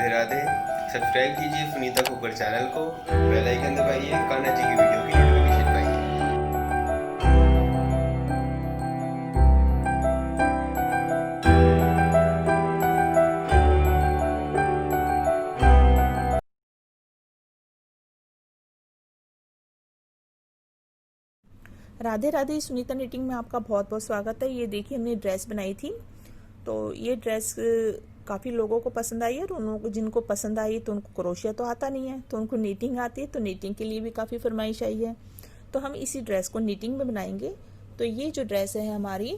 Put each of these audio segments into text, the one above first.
Radhe Radhe. Subscribe कीजिए Sunita cooker channel को, bell icon दबाइए, कान्हा जी की वीडियो की नोटिफिकेशन पाइए। राधे राधे। सुनीता निटिंग में आपका बहुत बहुत स्वागत है। ये देखिए हमने ड्रेस बनाई थी, तो ये ड्रेस काफ़ी लोगों को पसंद आई है। और उन लोगों को जिनको पसंद आई तो उनको क्रोशिया तो आता नहीं है, तो उनको नीटिंग आती है, तो नीटिंग के लिए भी काफ़ी फरमाइश आई है। तो हम इसी ड्रेस को नीटिंग में बनाएंगे। तो ये जो ड्रेस है हमारी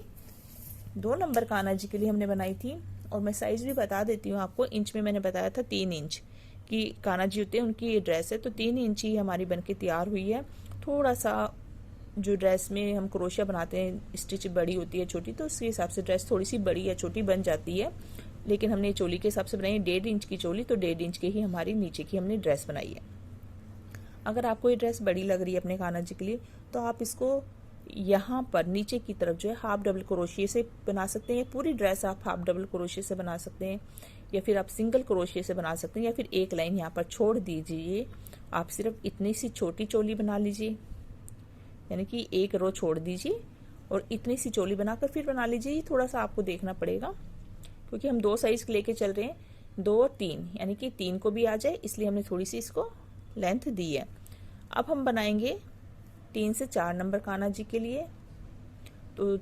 2 नंबर कान्हा जी के लिए हमने बनाई थी। और मैं साइज़ भी बता देती हूँ आपको। इंच में मैंने बताया था 3 इंच की कान्हा जी होते हैं, उनकी ये ड्रेस है। तो 3 इंच ही हमारी बन के तैयार हुई है। थोड़ा सा जो ड्रेस में हम क्रोशिया बनाते हैं स्टिच बड़ी होती है छोटी, तो उसके हिसाब से ड्रेस थोड़ी सी बड़ी या छोटी बन जाती है। लेकिन हमने चोली के हिसाब से बनाई है 1.5 इंच की चोली, तो 1.5 इंच के ही हमारी नीचे की हमने ड्रेस बनाई है। अगर आपको ये ड्रेस बड़ी लग रही है अपने कान्हा जी के लिए, तो आप इसको यहाँ पर नीचे की तरफ जो है हाफ डबल क्रोशिया से बना सकते हैं। पूरी ड्रेस आप हाफ डबल क्रोशिया से बना सकते हैं, या फिर आप सिंगल क्रोशिया से बना सकते हैं, या फिर एक लाइन यहाँ पर छोड़ दीजिए। आप सिर्फ इतनी सी छोटी चोली बना लीजिए, यानी कि एक रो छोड़ दीजिए और इतनी सी चोली बनाकर फिर बना लीजिए। थोड़ा सा आपको देखना पड़ेगा, क्योंकि हम 2 साइज लेके चल रहे हैं, 2 और 3, यानी कि 3 को भी आ जाए, इसलिए हमने थोड़ी सी इसको लेंथ दी है। अब हम बनाएंगे 3 से 4 नंबर कान्हा जी के लिए। तो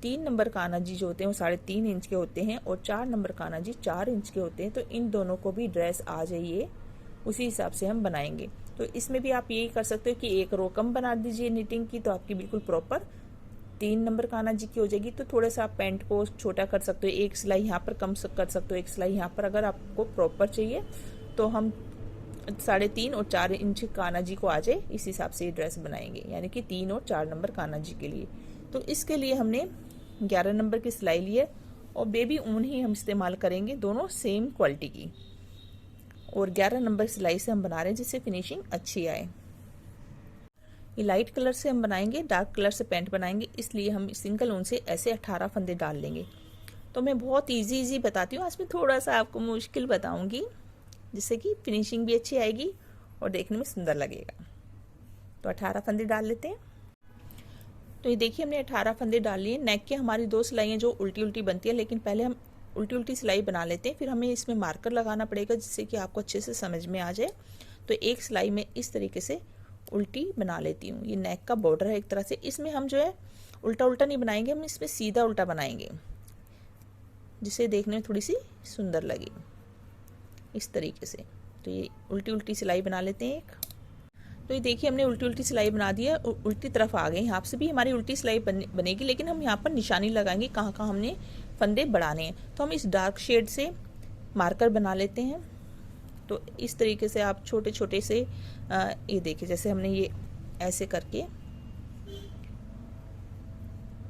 3 नंबर कान्हा जी जो होते हैं वो 3.5 इंच के होते हैं, और 4 नंबर कान्हा जी 4 इंच के होते हैं। तो इन दोनों को भी ड्रेस आ जाइए, उसी हिसाब से हम बनाएंगे। तो इसमें भी आप यही कर सकते हो कि एक रो कम बना दीजिए निटिंग की, तो आपकी बिल्कुल प्रॉपर 3 नंबर कान्हा जी की हो जाएगी। तो थोड़ा सा आप पैंट को छोटा कर सकते हो, एक सिलाई यहाँ पर कम कर सकते हो, एक सिलाई यहाँ पर। अगर आपको प्रॉपर चाहिए तो हम 3.5 और 4 इंच कान्हा जी को आ जाए, इस हिसाब से ये ड्रेस बनाएंगे, यानी कि 3 और 4 नंबर कान्हा जी के लिए। तो इसके लिए हमने 11 नंबर की सिलाई ली है, और बेबी ऊन ही हम इस्तेमाल करेंगे, दोनों सेम क्वालिटी की। और 11 नंबर सिलाई से हम बना रहे हैं जिससे फिनिशिंग अच्छी आए। ये लाइट कलर से हम बनाएंगे, डार्क कलर से पैंट बनाएंगे, इसलिए हम सिंगल ऊन से ऐसे 18 फंदे डाल लेंगे। तो मैं बहुत इजी बताती हूँ, आज मैं थोड़ा सा आपको मुश्किल बताऊंगी, जिससे कि फिनिशिंग भी अच्छी आएगी और देखने में सुंदर लगेगा। तो 18 फंदे डाल लेते हैं। तो ये देखिए हमने 18 फंदे डाल लिए। नेक के हमारी 2 सिलाइयाँ जो उल्टी उल्टी बनती है, लेकिन पहले हम उल्टी उल्टी सिलाई बना लेते हैं, फिर हमें इसमें मार्कर लगाना पड़ेगा, जिससे कि आपको अच्छे से समझ में आ जाए। तो एक सिलाई में इस तरीके से उल्टी बना लेती हूँ। ये नेक का बॉर्डर है एक तरह से। इसमें हम जो है उल्टा उल्टा नहीं बनाएंगे, हम इसमें सीधा उल्टा बनाएंगे, जिससे देखने में थोड़ी सी सुंदर लगे, इस तरीके से। तो ये उल्टी उल्टी सिलाई बना लेते हैं एक। तो ये देखिए हमने उल्टी उल्टी सिलाई बना दी है, उल्टी तरफ आ गए। यहाँ से भी हमारी उल्टी सिलाई बनेगी, लेकिन हम यहाँ पर निशानी लगाएंगे कहाँ कहाँ हमने फंदे बढ़ाने हैं। तो हम इस डार्क शेड से मार्कर बना लेते हैं। तो इस तरीके से आप छोटे छोटे से ये देखिए, जैसे हमने ये ऐसे करके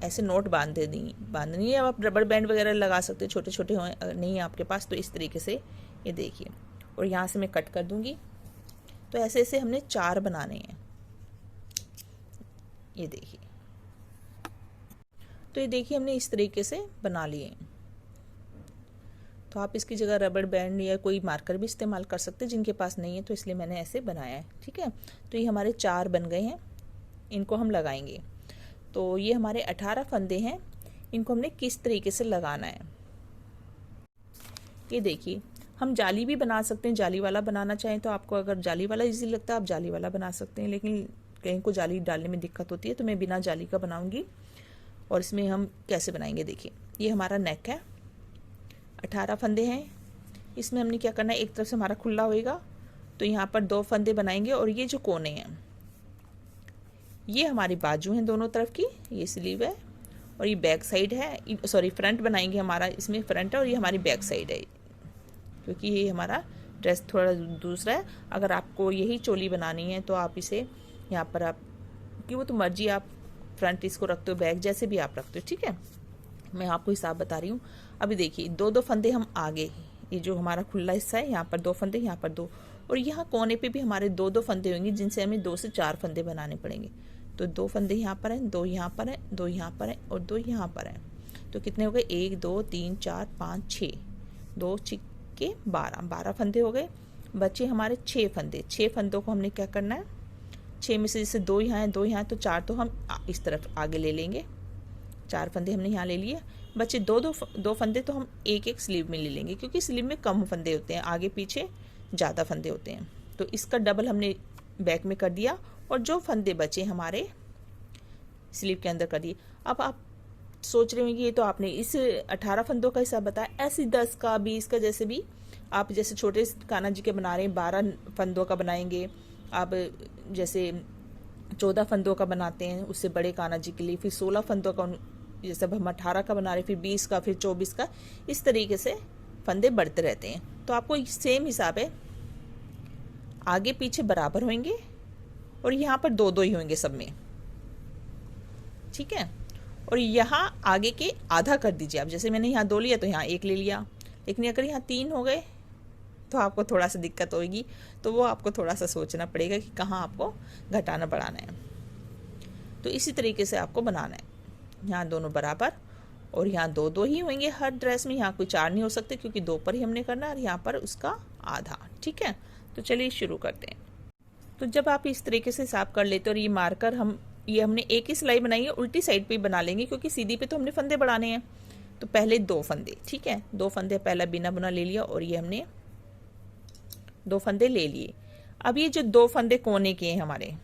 ऐसे नोट बांधनी है। अब आप रबर बैंड वगैरह लगा सकते हैं, छोटे छोटे हों, अगर नहीं है आपके पास तो इस तरीके से ये देखिए। और यहाँ से मैं कट कर दूंगी। तो ऐसे ऐसे हमने 4 बनाने हैं, ये देखिए। तो ये देखिए हमने इस तरीके से बना लिए। तो आप इसकी जगह रबर बैंड या कोई मार्कर भी इस्तेमाल कर सकते हैं, जिनके पास नहीं है, तो इसलिए मैंने ऐसे बनाया है, ठीक है। तो ये हमारे 4 बन गए हैं, इनको हम लगाएंगे। तो ये हमारे 18 फंदे हैं, इनको हमने किस तरीके से लगाना है ये देखिए। हम जाली भी बना सकते हैं, जाली वाला बनाना चाहें तो आपको अगर जाली वाला इजी लगता है आप जाली वाला बना सकते हैं, लेकिन कहीं को जाली डालने में दिक्कत होती है, तो मैं बिना जाली का बनाऊंगी। और इसमें हम कैसे बनाएंगे देखिए। ये हमारा नेक है, 18 फंदे हैं। इसमें हमने क्या करना है, एक तरफ से हमारा खुला होएगा, तो यहाँ पर 2 फंदे बनाएंगे। और ये जो कोने हैं ये हमारी बाजू हैं दोनों तरफ की, ये स्लीव है, और ये बैक साइड है, सॉरी फ्रंट बनाएंगे हमारा, इसमें फ्रंट है, और ये हमारी बैक साइड है, क्योंकि ये हमारा ड्रेस थोड़ा दूसरा है। अगर आपको यही चोली बनानी है तो आप इसे यहाँ पर आप कि वो तो मर्जी, आप फ्रंट इसको रखते हो, बैक जैसे भी आप रखते हो, ठीक है। मैं आपको हिसाब बता रही हूँ। अभी देखिए 2-2 फंदे हम आगे, ये जो हमारा खुला हिस्सा है यहाँ पर 2 फंदे, यहाँ पर 2, और यहाँ कोने पे भी हमारे 2-2 फंदे होंगे, जिनसे हमें 2 से 4 फंदे बनाने पड़ेंगे। तो 2 फंदे यहाँ पर हैं, 2 यहाँ पर हैं, 2 यहाँ पर हैं, और 2 यहाँ पर हैं। तो कितने हो गए, 1 2 3 4 5 6, 2 के 12 फंदे हो गए। बचे हमारे 6 फंदे। 6 फंदों को हमने क्या करना है, 6 में से जैसे 2 यहाँ है, 2 यहाँ है, तो 4 तो हम इस तरफ आगे ले लेंगे। 4 फंदे हमने यहाँ ले लिए। बचे दो फंदे तो हम एक एक स्लीव में ले लेंगे, क्योंकि स्लीव में कम फंदे होते हैं, आगे पीछे ज़्यादा फंदे होते हैं। तो इसका डबल हमने बैक में कर दिया और जो फंदे बचे हमारे स्लीव के अंदर कर दिए। अब आप सोच रहे होंगे ये तो आपने इस 18 फंदों का हिसाब बताया, ऐसे 10 का 20 का, जैसे भी आप जैसे छोटे कान्हा जी के बना रहे हैं 12 फंदों का बनाएंगे, आप जैसे 14 फंदों का बनाते हैं उससे बड़े कान्हा जी के लिए, फिर 16 फंदों का, जैसे अब हम 18 का बना रहे हैं, फिर 20 का, फिर 24 का, इस तरीके से फंदे बढ़ते रहते हैं। तो आपको सेम हिसाब है, आगे पीछे बराबर होंगे और यहाँ पर 2-2 ही होंगे सब में, ठीक है। और यहाँ आगे के आधा कर दीजिए आप, जैसे मैंने यहाँ 2 लिया तो यहाँ 1 ले लिया, लेकिन अगर यहाँ 3 हो गए तो आपको थोड़ा सा दिक्कत होगी, तो वो आपको थोड़ा सा सोचना पड़ेगा कि कहाँ आपको घटाना बढ़ाना है। तो इसी तरीके से आपको बनाना है, यहाँ दोनों बराबर और यहाँ 2-2 ही होंगे हर ड्रेस में, यहाँ कोई 4 नहीं हो सकते क्योंकि 2 पर ही हमने करना है और यहाँ पर उसका आधा, ठीक है। तो चलिए शुरू करते हैं। तो जब आप इस तरीके से हिसाब कर लेते और ये मार्कर ये हमने एक ही सिलाई बनाई है, उल्टी साइड पे ही बना लेंगे क्योंकि सीधी पे तो हमने फंदे बढ़ाने हैं। तो पहले 2 फंदे, ठीक है, 2 फंदे पहला बिना बुना ले लिया और ये हमने 2 फंदे ले लिए। अब ये जो 2 फंदे कोने के हैं हमारे,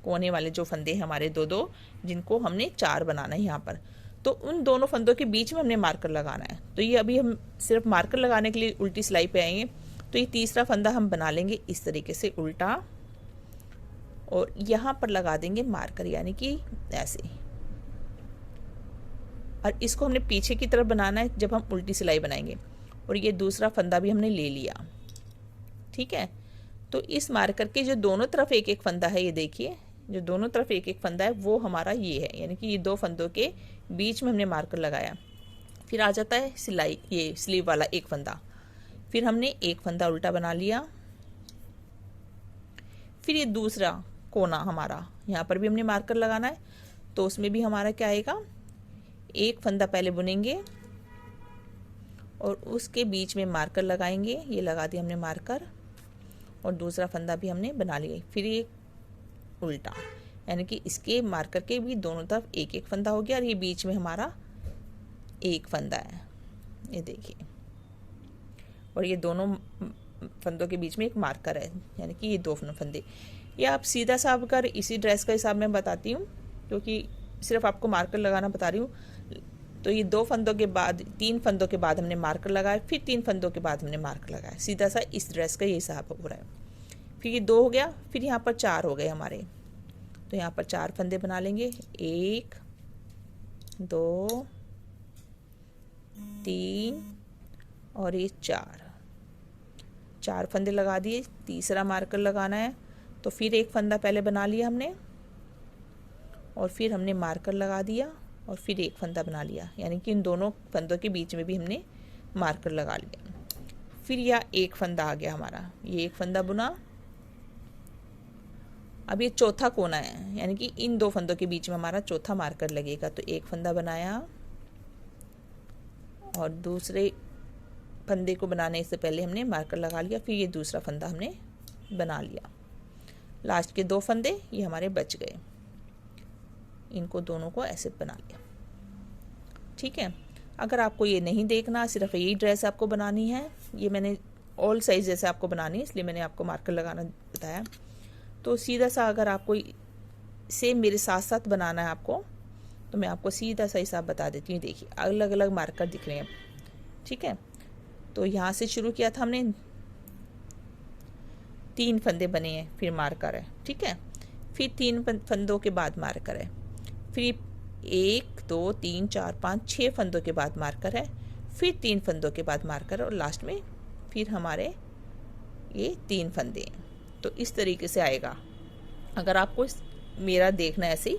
कोने वाले जो फंदे हैं हमारे 2-2, जिनको हमने 4 बनाना है यहाँ पर, तो उन दोनों फंदों के बीच में हमने मार्कर लगाना है। तो ये अभी हम सिर्फ मार्कर लगाने के लिए उल्टी सिलाई पे आएंगे। तो ये तीसरा फंदा हम बना लेंगे इस तरीके से उल्टा और यहाँ पर लगा देंगे मार्कर, यानी कि ऐसे, और इसको हमने पीछे की तरफ बनाना है जब हम उल्टी सिलाई बनाएंगे। और ये दूसरा फंदा भी हमने ले लिया, ठीक है। तो इस मार्कर के जो दोनों तरफ एक एक फंदा है, ये देखिए जो दोनों तरफ एक एक फंदा है वो हमारा ये है, यानी कि ये 2 फंदों के बीच में हमने मार्कर लगाया। फिर आ जाता है सिलाई, ये स्लीव वाला एक फंदा, फिर हमने एक फंदा उल्टा बना लिया। फिर ये दूसरा कोना हमारा, यहाँ पर भी हमने मार्कर लगाना है, तो उसमें भी हमारा क्या आएगा, एक फंदा पहले बुनेंगे और उसके बीच में मार्कर लगाएंगे, ये लगा दिया हमने मार्कर, और दूसरा फंदा भी हमने बना लिया। फिर ये उल्टा, यानी कि इसके मार्कर के भी दोनों तरफ एक एक फंदा हो गया और ये बीच में हमारा एक फंदा है, ये देखिए, और ये दोनों फंदों के बीच में एक मार्कर है, यानी कि ये 2 फंदे। ये आप सीधा सा अगर इसी ड्रेस का हिसाब मैं बताती हूँ क्योंकि सिर्फ आपको मार्कर लगाना बता रही हूँ। तो ये 2 फंदों के बाद 3 फंदों के बाद हमने मार्कर लगाया, फिर 3 फंदों के बाद हमने मार्कर लगाया, सीधा सा इस ड्रेस का ये हिसाब हो रहा है। फिर ये 2 हो गया, फिर यहाँ पर 4 हो गए हमारे, तो यहाँ पर 4 फंदे बना लेंगे, 1 2 3 और ये 4 फंदे लगा दिए। तीसरा मार्कर लगाना है तो फिर एक फंदा पहले बना लिया हमने और फिर हमने मार्कर लगा दिया और फिर एक फंदा बना लिया, यानी कि इन दोनों फंदों के बीच में भी हमने मार्कर लगा लिया। फिर यह एक फंदा आ गया हमारा, ये एक फंदा बुना। अब ये चौथा कोना है, यानी कि इन 2 फंदों के बीच में हमारा चौथा मार्कर लगेगा, तो एक फंदा बनाया और दूसरे फंदे को बनाने से पहले हमने मार्कर लगा लिया, फिर ये दूसरा फंदा हमने बना लिया। लास्ट के 2 फंदे ये हमारे बच गए, इनको दोनों को ऐसे बना लिया, ठीक है। अगर आपको ये नहीं देखना, सिर्फ यही ड्रेस आपको बनानी है, ये मैंने ऑल साइज जैसे आपको बनानी है इसलिए मैंने आपको मार्कर लगाना बताया। तो सीधा सा अगर आपको सेम मेरे साथ साथ बनाना है आपको, तो मैं आपको सीधा सा हिसाब बता देती हूँ। देखिए अलग अलग मार्कर दिख रहे हैं, ठीक है। तो यहाँ से शुरू किया था हमने, 3 फंदे बने हैं, फिर मार्कर है, ठीक है। फिर 3 फंदों के बाद मार्कर है, फिर 1 2 3 4 5 6 फंदों के बाद मार्कर है, फिर 3 फंदों के बाद मार्कर और लास्ट में फिर हमारे ये 3 फंदे हैं। तो इस तरीके से आएगा अगर आपको मेरा देखना है ऐसे ही।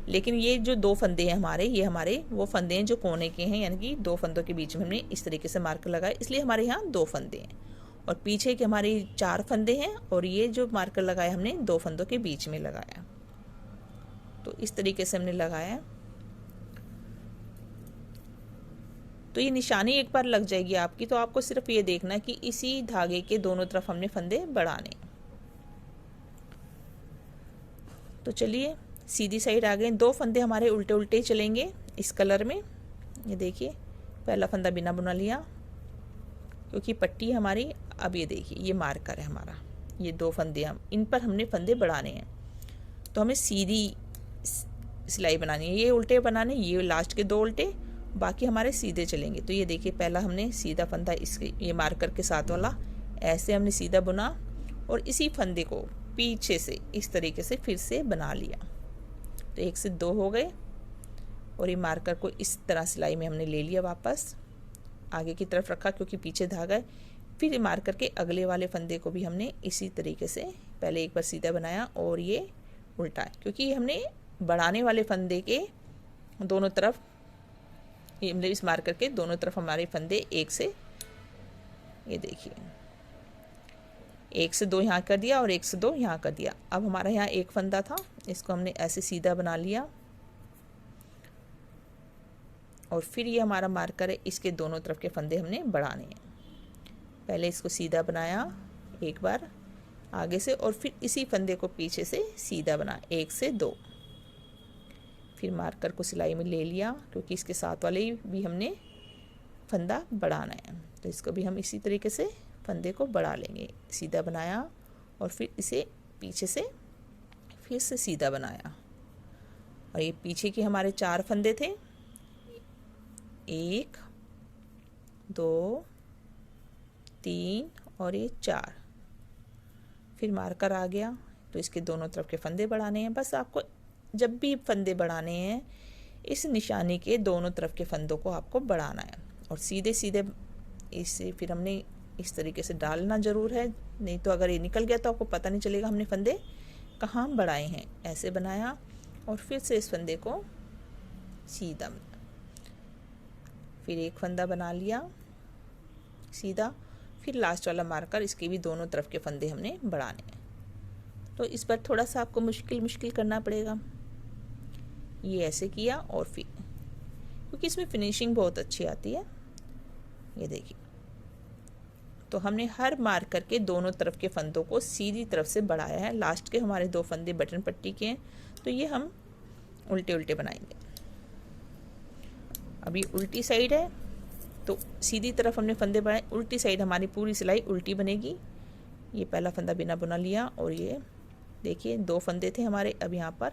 लेकिन ये जो 2 फंदे हैं हमारे, ये हमारे वो फंदे हैं जो कोने के हैं, यानी कि 2 फंदों के बीच में हमने इस तरीके से मार्कर लगाया, इसलिए हमारे यहाँ 2 फंदे हैं। और पीछे के हमारे 4 फंदे हैं और ये जो मार्कर लगाया हमने 2 फंदों के बीच में लगाया। तो इस तरीके से हमने लगाया। तो ये निशानी एक बार लग जाएगी आपकी, तो आपको सिर्फ ये देखना है कि इसी धागे के दोनों तरफ हमने फंदे बढ़ाने। तो चलिए सीधी साइड आ गए। 2 फंदे हमारे उल्टे उल्टे चलेंगे इस कलर में। ये देखिए पहला फंदा बिना बुना लिया, क्योंकि पट्टी हमारी, अब ये देखिए ये मार्कर है हमारा, ये 2 फंदे हम इन पर हमने फंदे बढ़ाने हैं। तो हमें सीधी सिलाई बनानी है, ये उल्टे बनाने, ये लास्ट के 2 उल्टे, बाकी हमारे सीधे चलेंगे। तो ये देखिए पहला हमने सीधा फंदा इसके ये मार्कर के साथ वाला ऐसे हमने सीधा बुना और इसी फंदे को पीछे से इस तरीके से फिर से बना लिया। तो 1 से 2 हो गए और ये मार्कर को इस तरह सिलाई में हमने ले लिया, वापस आगे की तरफ रखा क्योंकि पीछे धागा है। फिर मार्कर के अगले वाले फंदे को भी हमने इसी तरीके से पहले एक बार सीधा बनाया और ये उल्टा है, क्योंकि हमने बढ़ाने वाले फंदे के दोनों तरफ, ये मतलब इस मार्कर के दोनों तरफ हमारे फंदे 1 से, ये देखिए 1 से 2 यहाँ कर दिया और 1 से 2 यहाँ कर दिया। अब हमारा यहाँ एक फंदा था, इसको हमने ऐसे सीधा बना लिया और फिर ये हमारा मार्कर है, इसके दोनों तरफ के फंदे हमने बढ़ाने हैं। पहले इसको सीधा बनाया एक बार आगे से और फिर इसी फंदे को पीछे से सीधा बना 1 से 2। फिर मार्कर को सिलाई में ले लिया क्योंकि इसके साथ वाले भी हमने फंदा बढ़ाना है, तो इसको भी हम इसी तरीके से फंदे को बढ़ा लेंगे। सीधा बनाया और फिर इसे पीछे से फिर से सीधा बनाया और ये पीछे के हमारे 4 फंदे थे, 1 2 3 और ये 4। फिर मार्कर आ गया तो इसके दोनों तरफ के फंदे बढ़ाने हैं। बस आपको जब भी फंदे बढ़ाने हैं इस निशानी के दोनों तरफ के फंदों को आपको बढ़ाना है और सीधे सीधे इसे फिर हमने इस तरीके से डालना ज़रूर है, नहीं तो अगर ये निकल गया तो आपको पता नहीं चलेगा हमने फंदे कहाँ बढ़ाए हैं। ऐसे बनाया और फिर से इस फंदे को सीधा, फिर एक फंदा बना लिया सीधा, फिर लास्ट वाला मार्कर, इसके भी दोनों तरफ के फंदे हमने बढ़ाने हैं। तो इस पर थोड़ा सा आपको मुश्किल करना पड़ेगा। ये ऐसे किया और फिर क्योंकि इसमें फिनिशिंग बहुत अच्छी आती है, ये देखिए। तो हमने हर मार्कर के दोनों तरफ के फंदों को सीधी तरफ से बढ़ाया है। लास्ट के हमारे 2 फंदे बटन पट्टी के हैं, तो ये हम उल्टे उल्टे बनाएंगे। अभी उल्टी साइड है तो सीधी तरफ हमने फंदे बढ़ाए, उल्टी साइड हमारी पूरी सिलाई उल्टी बनेगी। ये पहला फंदा बिना बुना लिया और ये देखिए 2 फंदे थे हमारे, अब यहाँ पर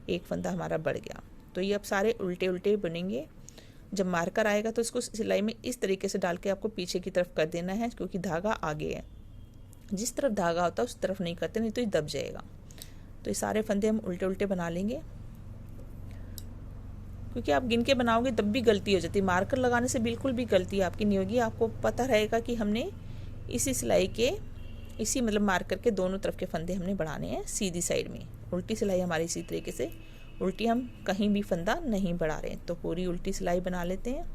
एक फंदा हमारा बढ़ गया। तो ये अब सारे उल्टे उल्टे बनेंगे। जब मार्कर आएगा तो इसको सिलाई में इस तरीके से डाल के आपको पीछे की तरफ कर देना है, क्योंकि धागा आगे है। जिस तरफ धागा होता है उस तरफ नहीं करते, नहीं तो ये दब जाएगा। तो ये सारे फंदे हम उल्टे उल्टे बना लेंगे, क्योंकि आप गिन के बनाओगे तब भी गलती हो जाती है। मार्कर लगाने से बिल्कुल भी गलती आपकी नहीं होगी। आपको पता रहेगा कि हमने इसी सिलाई के इसी मतलब मार्कर के दोनों तरफ के फंदे हमने बढ़ाने हैं सीधी साइड में। उल्टी सिलाई हमारी इसी तरीके से, उल्टी हम कहीं भी फंदा नहीं बढ़ा रहे हैं। तो पूरी उल्टी सिलाई बना लेते हैं।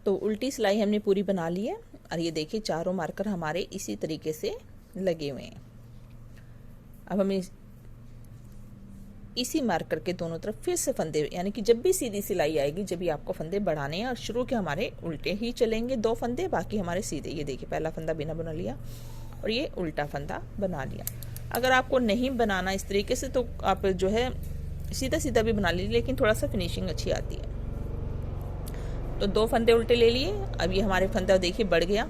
तो उल्टी सिलाई हमने पूरी बना ली है और ये देखिए चारों मार्कर हमारे इसी तरीके से लगे हुए हैं। अब हमें इसी मार्कर के दोनों तरफ फिर से फंदे, यानी कि जब भी सीधी सिलाई आएगी जब भी आपको फंदे बढ़ाने हैं, और शुरू के हमारे उल्टे ही चलेंगे 2 फंदे, बाकी हमारे सीधे। ये देखिए पहला फंदा बिना बना लिया और ये उल्टा फंदा बना लिया। अगर आपको नहीं बनाना इस तरीके से तो आप जो है सीधा सीधा भी बना लीजिए, लेकिन थोड़ा सा फिनिशिंग अच्छी आती है। तो 2 फंदे उल्टे ले लिए। अब ये हमारे फंदा देखिए बढ़ गया,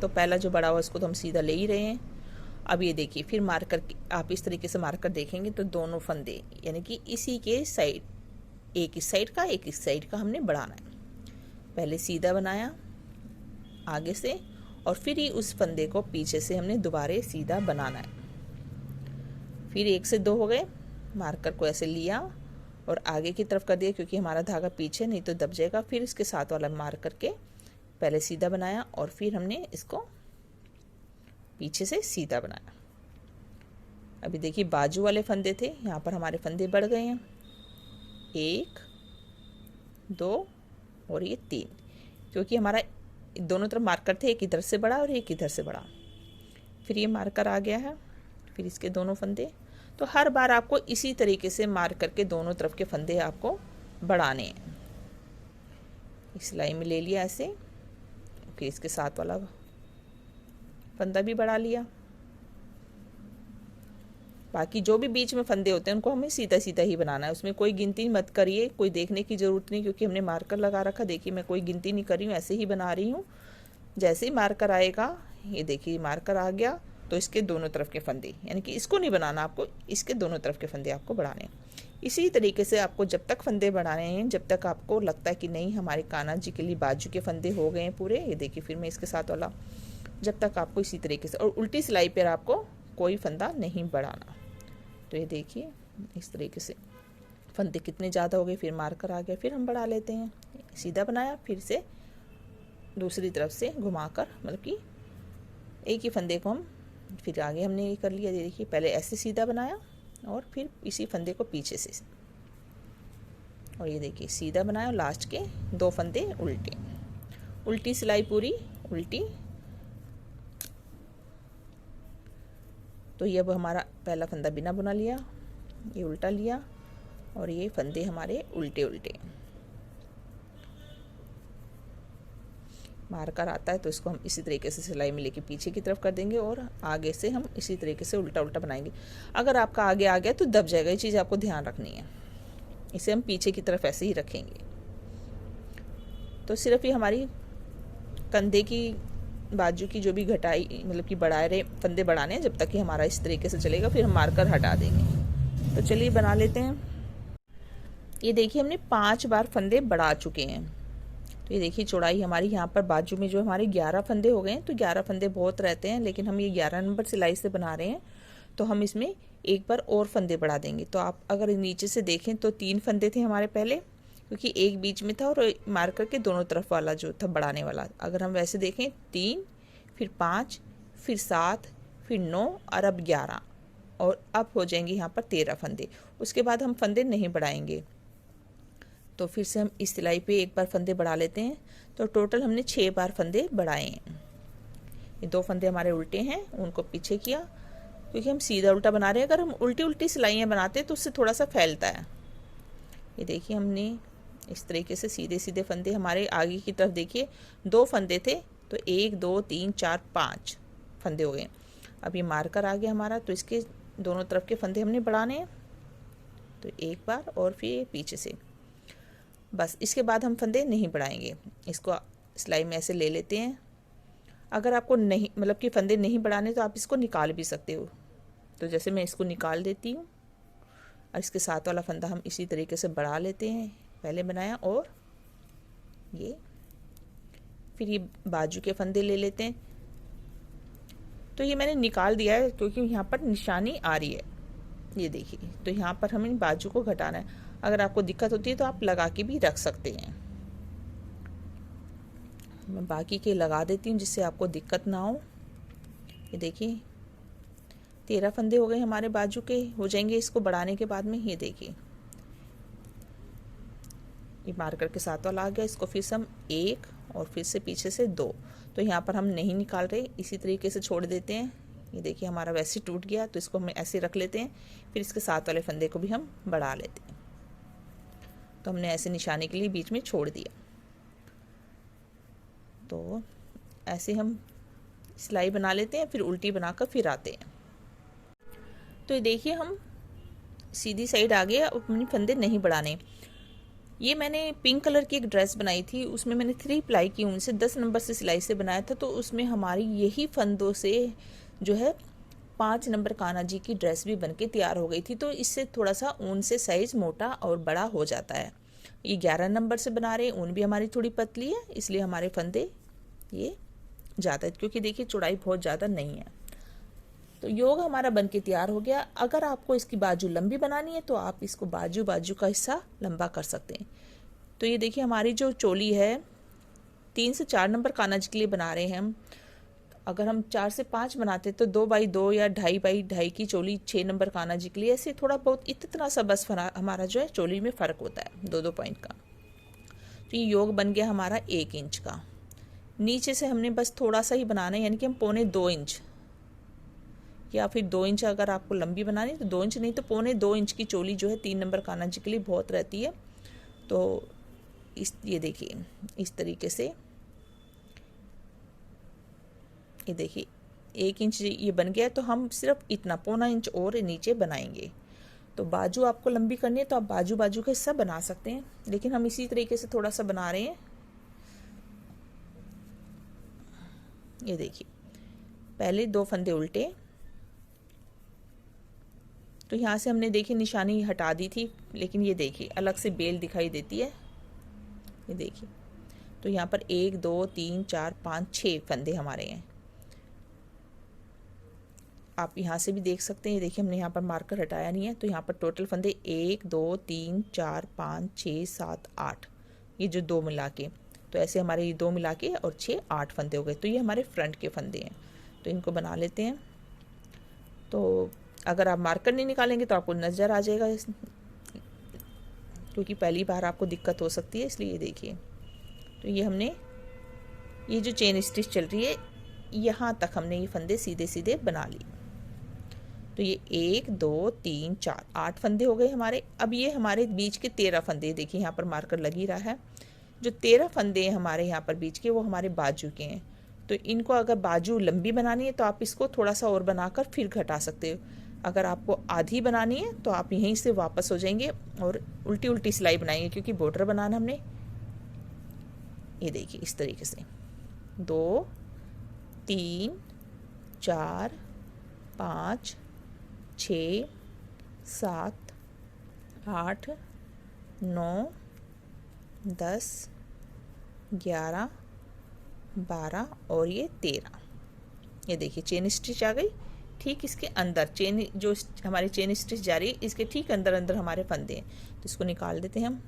तो पहला जो बड़ा हुआ उसको तो हम सीधा ले ही रहे हैं। अब ये देखिए फिर मार्कर आप इस तरीके से मार्कर देखेंगे तो दोनों फंदे यानी कि इसी के साइड, एक इस साइड का एक इस साइड का हमने बढ़ाना है। पहले सीधा बनाया आगे से और फिर ही उस फंदे को पीछे से हमने दोबारा सीधा बनाना है। फिर 1 से 2 हो गए, मार्कर को ऐसे लिया और आगे की तरफ कर दिया, क्योंकि हमारा धागा पीछे नहीं तो दब जाएगा। फिर इसके साथ वाला मार्कर के पहले सीधा बनाया और फिर हमने इसको पीछे से सीधा बनाया। अभी देखिए बाजू वाले फंदे थे, यहाँ पर हमारे फंदे बढ़ गए हैं, 1 2 और ये 3, क्योंकि हमारा दोनों तरफ मार्कर थे, एक इधर से बढ़ा और एक इधर से बढ़ा। फिर ये मार्कर आ गया है, फिर इसके दोनों फंदे। तो हर बार आपको इसी तरीके से मार्कर के दोनों तरफ के फंदे आपको बढ़ाने हैं। इस सिलाई में ले लिया ऐसे, फिर इसके साथ वाला फंदा भी बढ़ा लिया। बाकी जो भी बीच में फंदे होते हैं उनको हमें सीधा सीधा ही बनाना है, उसमें कोई गिनती मत करिए, कोई देखने की ज़रूरत नहीं, क्योंकि हमने मार्कर लगा रखा। देखिए मैं कोई गिनती नहीं कर रही हूँ, ऐसे ही बना रही हूँ। जैसे ही मार्कर आएगा, ये देखिए मार्कर आ गया, तो इसके दोनों तरफ के फंदे, यानी कि इसको नहीं बनाना आपको, इसके दोनों तरफ के फंदे आपको बढ़ाने हैं। इसी तरीके से आपको जब तक फंदे बढ़ाने हैं, जब तक आपको लगता है कि नहीं हमारे कान्हा जी के लिए बाजू के फंदे हो गए हैं पूरे, ये देखिए फिर मैं इसके साथ वाला, जब तक आपको इसी तरीके से, और उल्टी सिलाई पर आपको कोई फंदा नहीं बढ़ाना। तो ये देखिए इस तरीके से फंदे कितने ज़्यादा हो गए, फिर मार्कर आ गया, फिर हम बढ़ा लेते हैं। सीधा बनाया, फिर से दूसरी तरफ से घुमाकर, मतलब कि एक ही फंदे को हम फिर आगे हमने ये कर लिया। देखिए पहले ऐसे सीधा बनाया और फिर इसी फंदे को पीछे से, और ये देखिए सीधा बनाया और लास्ट के 2 फंदे उल्टे, उल्टी सिलाई पूरी उल्टी। तो ये अब हमारा पहला फंदा बिना बुना लिया, ये उल्टा लिया, और ये फंदे हमारे उल्टे उल्टे। मार्कर आता है तो इसको हम इसी तरीके से सिलाई में लेके पीछे की तरफ कर देंगे, और आगे से हम इसी तरीके से उल्टा उल्टा बनाएंगे। अगर आपका आगे आ गया तो दब जाएगा, ये चीज़ आपको ध्यान रखनी है। इसे हम पीछे की तरफ ऐसे ही रखेंगे। तो सिर्फ ये हमारी कंधे की बाजू की जो भी घटाई, मतलब कि बढ़ा रहे फंदे बढ़ाने हैं, जब तक कि हमारा इस तरीके से चलेगा, फिर हम मार्कर हटा देंगे। तो चलिए बना लेते हैं। ये देखिए हमने 5 बार फंदे बढ़ा चुके हैं। तो ये देखिए चौड़ाई हमारी यहाँ पर बाजू में जो हमारे 11 फंदे हो गए हैं। तो 11 फंदे बहुत रहते हैं, लेकिन हम ये 11 नंबर सिलाई से बना रहे हैं, तो हम इसमें एक बार और फंदे बढ़ा देंगे। तो आप अगर नीचे से देखें तो 3 फंदे थे हमारे पहले, क्योंकि एक बीच में था और मार्कर के दोनों तरफ वाला जो था बढ़ाने वाला। अगर हम वैसे देखें 3, फिर 5, फिर 7, फिर 9 और अब 11, और अब हो जाएंगे यहाँ पर 13 फंदे। उसके बाद हम फंदे नहीं बढ़ाएंगे। तो फिर से हम इस सिलाई पे एक बार फंदे बढ़ा लेते हैं। तो टोटल हमने 6 बार फंदे बढ़ाए हैं। ये 2 फंदे हमारे उल्टे हैं, उनको पीछे किया, क्योंकि हम सीधा उल्टा बना रहे हैं। अगर हम उल्टी उल्टी सिलाइयाँ बनाते हैं तो उससे थोड़ा सा फैलता है। ये देखिए हमने इस तरीके से सीधे सीधे फंदे हमारे आगे की तरफ, देखिए 2 फंदे थे, तो 1 2 3 4 5 फंदे हो गए। अब ये मार्कर आ गया हमारा, तो इसके दोनों तरफ के फंदे हमने बढ़ाने हैं। तो एक बार और फिर पीछे से, बस इसके बाद हम फंदे नहीं बढ़ाएंगे। इसको सिलाई में ऐसे ले लेते हैं। अगर आपको नहीं, मतलब कि फंदे नहीं बढ़ाने, तो आप इसको निकाल भी सकते हो। तो जैसे मैं इसको निकाल देती हूँ, और इसके साथ वाला फंदा हम इसी तरीके से बढ़ा लेते हैं। पहले बनाया और ये, फिर ये बाजू के फंदे ले लेते हैं। तो ये मैंने निकाल दिया है क्योंकि यहाँ पर निशानी आ रही है, ये देखिए। तो यहाँ पर हमें बाजू को घटाना है। अगर आपको दिक्कत होती है तो आप लगा के भी रख सकते हैं। मैं बाकी के लगा देती हूँ जिससे आपको दिक्कत ना हो। ये देखिए 13 फंदे हो गए हमारे बाजू के, हो जाएंगे इसको बढ़ाने के बाद में। ये देखिए ये मार्कर के साथ वाला आ गया। इसको फिर से हम 1 और फिर से पीछे से 2, तो यहाँ पर हम नहीं निकाल रहे, इसी तरीके से छोड़ देते हैं। ये देखिए हमारा वैसे टूट गया, तो इसको हम ऐसे रख लेते हैं। फिर इसके साथ वाले फंदे को भी हम बढ़ा लेते हैं। तो हमने ऐसे निशाने के लिए बीच में छोड़ दिया। तो ऐसे हम सिलाई बना लेते हैं, फिर उल्टी बनाकर फिर आते हैं। तो ये देखिए हम सीधी साइड आ गए, अपने फंदे नहीं बढ़ाने। ये मैंने पिंक कलर की एक ड्रेस बनाई थी, उसमें मैंने 3 प्लाई की ऊन से 10 नंबर से सिलाई से बनाया था। तो उसमें हमारी यही फंदों से जो है 5 नंबर कान्हा जी की ड्रेस भी बनके तैयार हो गई थी। तो इससे थोड़ा सा ऊन से साइज मोटा और बड़ा हो जाता है। ये 11 नंबर से बना रहे हैं, ऊन भी हमारी थोड़ी पतली है, इसलिए हमारे फंदे ये ज़्यादा है, क्योंकि देखिए चौड़ाई बहुत ज़्यादा नहीं है। तो योग हमारा बनके तैयार हो गया। अगर आपको इसकी बाजू लंबी बनानी है तो आप इसको बाजू का हिस्सा लंबा कर सकते हैं। तो ये देखिए हमारी जो चोली है 3 से 4 नंबर कान्हा जी के लिए बना रहे हैं हम। अगर हम 4 से 5 बनाते तो 2 बाई 2 या 2.5 बाई 2.5 की चोली 6 नंबर कान्हा जी के लिए, ऐसे थोड़ा बहुत इतना सा बस हमारा जो है चोली में फ़र्क होता है 2-2 पॉइंट का। तो ये योग बन गया हमारा 1 इंच का। नीचे से हमने बस थोड़ा सा ही बनाना है, यानी कि हम 1.25 इंच या फिर 2 इंच, अगर आपको लंबी बनानी है तो 2 इंच, नहीं तो 1.25 इंच की चोली जो है 3 नंबर कान्हा जी के लिए बहुत रहती है। तो ये देखिए इस तरीके से, ये देखिए 1 इंच ये बन गया। तो हम सिर्फ इतना पौना इंच और नीचे बनाएंगे। तो बाजू आपको लंबी करनी है तो आप बाजू बाजू का हिस्सा बना सकते हैं, लेकिन हम इसी तरीके से थोड़ा सा बना रहे हैं। ये देखिए पहले 2 फंदे उल्टे, तो यहाँ से हमने देखिए निशानी हटा दी थी, लेकिन ये देखिए अलग से बेल दिखाई देती है। ये देखिए तो यहाँ पर 1 2 3 4 5 6 फंदे हमारे हैं। आप यहाँ से भी देख सकते हैं। ये देखिए हमने यहाँ पर मार्कर हटाया नहीं है, तो यहाँ पर टोटल फंदे 1 2 3 4 5 6 7 8, ये जो 2 मिला के, तो ऐसे हमारे ये 2 मिला के और 6 8 फंदे हो गए। तो ये हमारे फ्रंट के फंदे हैं, तो इनको बना लेते हैं। तो अगर आप मार्कर नहीं निकालेंगे तो आपको नज़र आ जाएगा, क्योंकि पहली बार आपको दिक्कत हो सकती है, इसलिए देखिए। तो ये हमने ये जो चेन स्टिच चल रही है यहाँ तक हमने ये फंदे सीधे सीधे बना लिए। तो ये 1 2 3 4 8 फंदे हो गए हमारे। अब ये हमारे बीच के 13 फंदे, देखिए यहाँ पर मार्कर लग ही रहा है। जो 13 फंदे हैं हमारे यहाँ पर बीच के, वो हमारे बाजू के हैं। तो इनको अगर बाजू लंबी बनानी है तो आप इसको थोड़ा सा और बनाकर फिर घटा सकते हो। अगर आपको आधी बनानी है तो आप यहीं से वापस हो जाएंगे और उल्टी उल्टी सिलाई बनाएंगे, क्योंकि बॉर्डर बनाना हमने। ये देखिए इस तरीके से 2 3 4 5 6 7 8 9 10 11 12 और ये 13। ये देखिए चेन स्टिच आ गई ठीक इसके अंदर। चेन जो हमारी चेन स्टिच जा रही है इसके ठीक अंदर अंदर हमारे फंदे हैं। तो इसको निकाल देते हैं हम,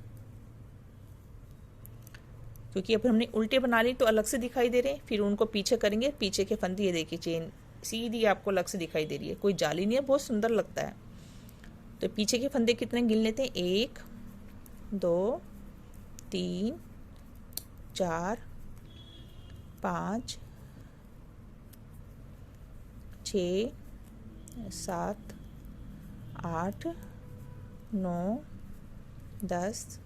क्योंकि अब हमने उल्टे बना ली तो अलग से दिखाई दे रहे हैं। फिर उनको पीछे करेंगे, पीछे के फंदे ये देखिए चेन सीधी आपको अलग से दिखाई दे रही है, कोई जाली नहीं है, बहुत सुंदर लगता है। तो पीछे के फंदे कितने गिन लेते हैं, 1 2 3 4 5 6 7 8 9 10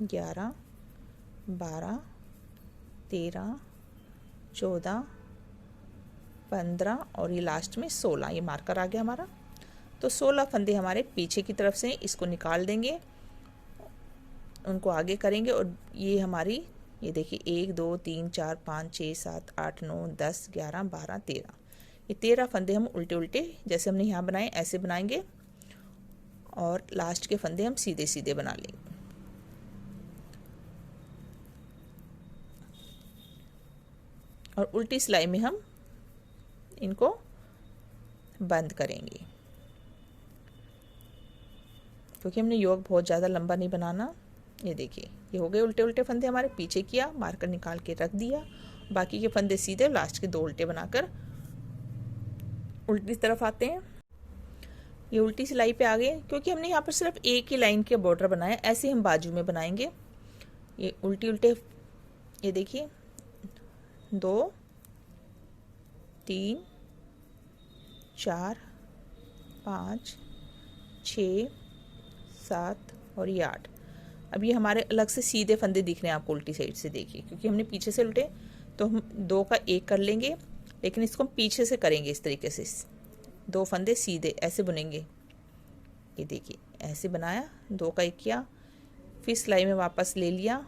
11 12 13 14 15 और ये लास्ट में 16, ये मार्कर आ गया हमारा। तो 16 फंदे हमारे पीछे की तरफ से, इसको निकाल देंगे, उनको आगे करेंगे। और ये हमारी ये देखिए 1 2 3 4 5 6 7 8 9 10 11 12 13, ये 13 फंदे हम उल्टे उल्टे जैसे हमने यहाँ बनाए ऐसे बनाएंगे, और लास्ट के फंदे हम सीधे सीधे बना लेंगे। और उल्टी सिलाई में हम इनको बंद करेंगे, क्योंकि हमने योग बहुत ज़्यादा लंबा नहीं बनाना। ये देखिए ये हो गए उल्टे उल्टे फंदे हमारे, पीछे किया, मार्कर निकाल के रख दिया, बाकी के फंदे सीधे, लास्ट के 2 उल्टे बनाकर उल्टी तरफ आते हैं। ये उल्टी सिलाई पे आ गए, क्योंकि हमने यहाँ पर सिर्फ एक ही लाइन के बॉर्डर बनाया, ऐसे हम बाजू में बनाएंगे। ये उल्टी उल्टे, ये देखिए 2 3 4 5 6 7 और ये 8। अब ये हमारे अलग से सीधे फंदे दिख रहे हैं आपको उल्टी साइड से, देखिए, क्योंकि हमने पीछे से उल्टे, तो हम 2 का 1 कर लेंगे, लेकिन इसको हम पीछे से करेंगे इस तरीके से। 2 फंदे सीधे ऐसे बुनेंगे, ये देखिए ऐसे बनाया, 2 का 1 किया, फिर सिलाई में वापस ले लिया,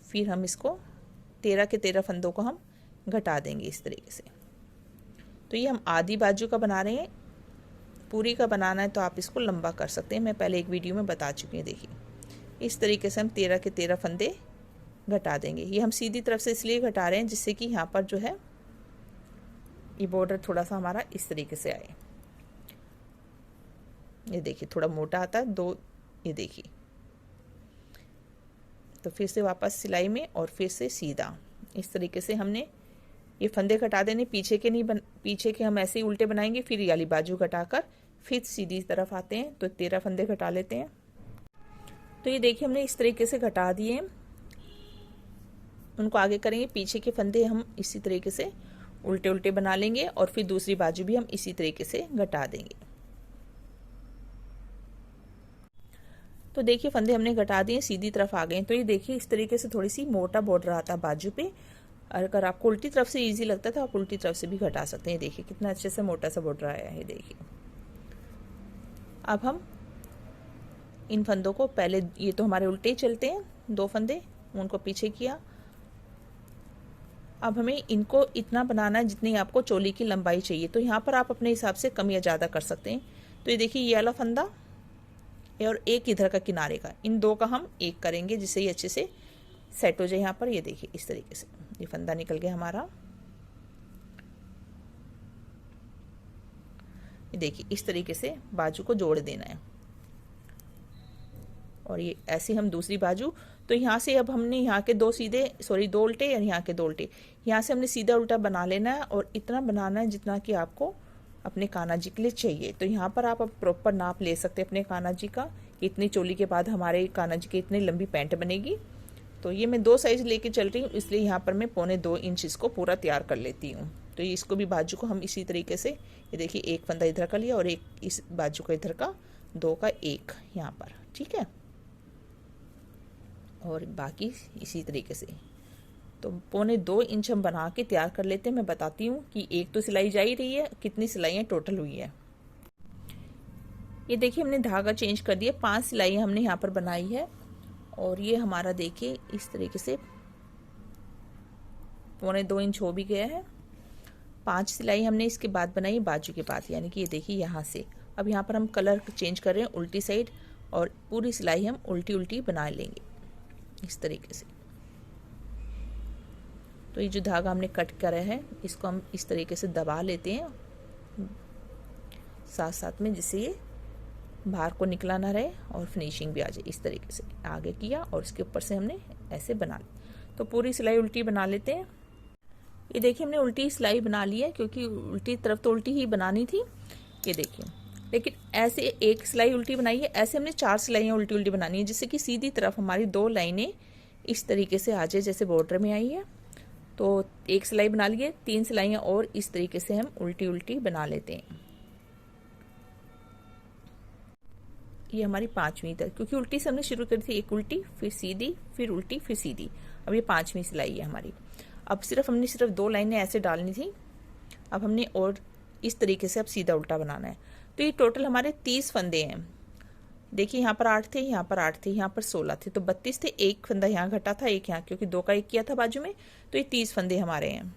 फिर हम इसको 13 के 13 फंदों को हम घटा देंगे इस तरीके से। तो ये हम आधी बाजू का बना रहे हैं, पूरी का बनाना है तो आप इसको लंबा कर सकते हैं, मैं पहले एक वीडियो में बता चुकी हूँ। देखिए इस तरीके से हम 13 के 13 फंदे घटा देंगे। ये हम सीधी तरफ से इसलिए घटा रहे हैं जिससे कि यहाँ पर जो है ये बॉर्डर थोड़ा सा हमारा इस तरीके से आए। ये देखिए थोड़ा मोटा आता है 2, ये देखिए। तो फिर से वापस सिलाई में और फिर से सीधा, इस तरीके से हमने ये फंदे घटा देने, पीछे के नहीं पीछे के हम ऐसे ही उल्टे बनाएंगे, फिर ये वाली बाजू घटाकर फिर सीधी तरफ आते हैं। तो 13 फंदे घटा लेते हैं। तो ये देखिए हमने इस तरीके से घटा दिए, उनको आगे करेंगे, पीछे के फंदे हम इसी तरीके से उल्टे उल्टे बना लेंगे, और फिर दूसरी बाजू भी हम इसी तरीके से घटा देंगे। तो देखिए फंदे हमने घटा दिए, सीधी तरफ आ गए। तो ये देखिए इस तरीके से थोड़ी सी मोटा बॉर्डर आता है बाजू पे। और अगर आपको उल्टी तरफ से इजी लगता है तो आप उल्टी तरफ से भी घटा सकते हैं। देखिए कितना अच्छे से मोटा सा बॉर्डर आया है। देखिए अब हम इन फंदों को पहले, ये तो हमारे उल्टे चलते हैं 2 फंदे, उनको पीछे किया। अब हमें इनको इतना बनाना है जितनी आपको चोली की लंबाई चाहिए। तो यहाँ पर आप अपने हिसाब से कम या ज़्यादा कर सकते हैं। तो ये देखिए ये वाला फंदा और एक इधर का किनारे का, इन 2 का हम एक करेंगे जिससे ये अच्छे से सेट हो जाए। यहाँ पर ये देखिए इस तरीके से ये फंदा निकल गया हमारा। ये देखिए इस तरीके से बाजू को जोड़ देना है। और ये ऐसे हम दूसरी बाजू, तो यहाँ से अब हमने यहाँ के 2 उल्टे और यहाँ के 2 उल्टे, यहाँ से हमने सीधा उल्टा बना लेना है और इतना बनाना है जितना कि आपको अपने कान्हा जी के लिए चाहिए। तो यहाँ पर आप प्रॉपर नाप ले सकते हैं अपने कान्हा जी का। इतनी चोली के बाद हमारे कान्हा जी की इतनी लंबी पैंट बनेगी। तो ये मैं 2 साइज लेके चल रही हूँ, इसलिए यहाँ पर मैं 1.25 इंच इसको पूरा तैयार कर लेती हूँ। तो ये इसको भी बाजू को हम इसी तरीके से, ये देखिए एक फंदा इधर का लिया और एक इस बाजू का इधर का, 2 का 1 यहाँ पर, ठीक है। और बाकी इसी तरीके से तो 1.25 इंच हम बना के तैयार कर लेते हैं। मैं बताती हूँ कि एक तो सिलाई जा ही रही है, कितनी सिलाइयाँ टोटल हुई है। ये देखिए हमने धागा चेंज कर दिया, 5 सिलाइयाँ हमने यहाँ पर बनाई है। और ये हमारा देखिए इस तरीके से 1.25 इंच हो भी गया है। 5 सिलाई हमने इसके बाद बनाई बाजू के बाद, यानी कि ये देखिए यहाँ से। अब यहाँ पर हम कलर चेंज कर रहे हैं उल्टी साइड, और पूरी सिलाई हम उल्टी उल्टी बना लेंगे इस तरीके से। तो ये जो धागा हमने कट करा है इसको हम इस तरीके से दबा लेते हैं साथ साथ में, जिससे ये बाहर को निकला ना रहे और फिनिशिंग भी आ जाए। इस तरीके से आगे किया और इसके ऊपर से हमने ऐसे बना लिया। तो पूरी सिलाई उल्टी बना लेते हैं। ये देखिए हमने उल्टी सिलाई बना ली है, क्योंकि उल्टी तरफ तो उल्टी ही बनानी थी। ये देखिए, लेकिन ऐसे एक सिलाई उल्टी बनाई है, ऐसे हमने 4 सिलाइयाँ उल्टी उल्टी बनानी है, जिससे कि सीधी तरफ हमारी 2 लाइनें इस तरीके से आ जाए जैसे बॉर्डर में आई है। तो एक सिलाई बना लिए, 3 सिलाइयाँ और इस तरीके से हम उल्टी उल्टी बना लेते हैं। ये हमारी 5वीं तक, क्योंकि उल्टी से हमने शुरू करी थी, एक उल्टी फिर सीधी फिर उल्टी फिर सीधी। अब ये 5वीं सिलाई है हमारी। अब हमने सिर्फ 2 लाइनें ऐसे डालनी थी। अब हमने और इस तरीके से अब सीधा उल्टा बनाना है। तो ये टोटल हमारे 30 फंदे हैं। देखिए यहाँ पर 8 थे, यहाँ पर 8 थे, यहाँ पर 16 थे, तो 32 थे। एक फंदा यहाँ घटा था, एक यहाँ, क्योंकि 2 का 1 किया था बाजू में। तो ये 30 फंदे हमारे हैं।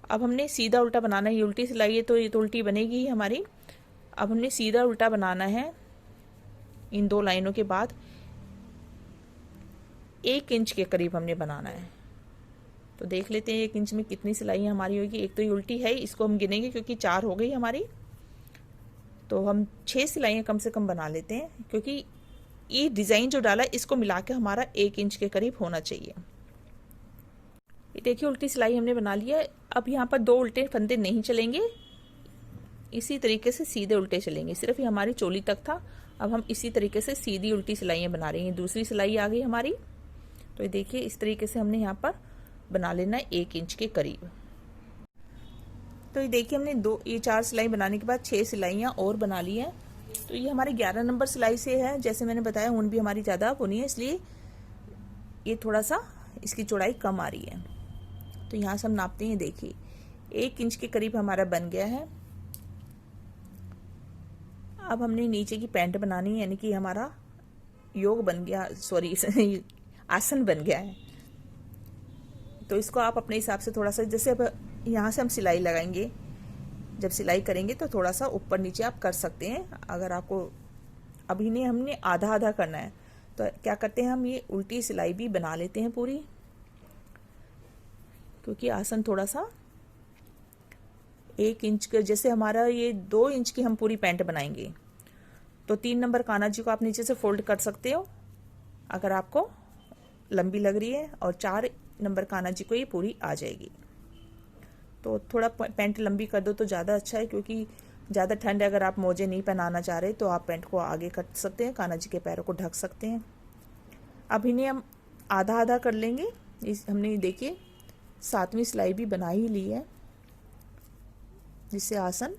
अब हमने सीधा उल्टा बनाना है। ये उल्टी सिलाई है तो ये तो उल्टी बनेगी ही हमारी। अब हमने सीधा उल्टा बनाना है इन 2 लाइनों के बाद 1 इंच के करीब हमने बनाना है। तो देख लेते हैं 1 इंच में कितनी सिलाइयाँ हमारी होगी। एक तो ये उल्टी है, इसको हम गिनेंगे क्योंकि 4 हो गई हमारी। तो हम 6 सिलाइयाँ कम से कम बना लेते हैं, क्योंकि ये डिज़ाइन जो डाला है इसको मिला के हमारा 1 इंच के करीब होना चाहिए। ये देखिए उल्टी सिलाई हमने बना लिया है। अब यहाँ पर 2 उल्टे फंदे नहीं चलेंगे, इसी तरीके से सीधे उल्टे चलेंगे। सिर्फ ये हमारी चोली तक था। अब हम इसी तरीके से सीधी उल्टी सिलाइयाँ बना रहे हैं। दूसरी सिलाई आ गई हमारी। तो ये देखिए इस तरीके से हमने यहाँ पर बना लेना है 1 इंच के करीब। तो ये देखिए हमने 4 सिलाई बनाने के बाद 6 सिलाइयाँ और बना ली हैं। तो ये हमारे 11 नंबर सिलाई से है। जैसे मैंने बताया ऊन भी हमारी ज़्यादा बुनी है, इसलिए ये थोड़ा सा इसकी चौड़ाई कम आ रही है। तो यहाँ से हम नापते हैं। देखिए 1 इंच के करीब हमारा बन गया है। अब हमने नीचे की पैंट बनानी है, यानी कि हमारा योग बन गया, सॉरी आसन बन गया है। तो इसको आप अपने हिसाब से थोड़ा सा, जैसे अब यहाँ से हम सिलाई लगाएंगे, जब सिलाई करेंगे तो थोड़ा सा ऊपर नीचे आप कर सकते हैं। अगर आपको अभी नहीं, हमने आधा आधा करना है, तो क्या करते हैं हम ये उल्टी सिलाई भी बना लेते हैं पूरी, क्योंकि आसन थोड़ा सा 1 इंच का, जैसे हमारा ये 2 इंच की हम पूरी पैंट बनाएंगे, तो 3 नंबर कान्हा जी को आप नीचे से फोल्ड कर सकते हो अगर आपको लंबी लग रही है, और 4 नंबर कान्हा जी को ये पूरी आ जाएगी। तो थोड़ा पैंट लंबी कर दो तो ज़्यादा अच्छा है, क्योंकि ज़्यादा ठंड है। अगर आप मोजे नहीं पहनाना चाह रहे तो आप पैंट को आगे कर सकते हैं, कान्हा जी के पैरों को ढक सकते हैं। अब इन्हें हम आधा आधा कर लेंगे। हमने देखिए 7वीं सिलाई भी बना ही ली है, जिससे आसन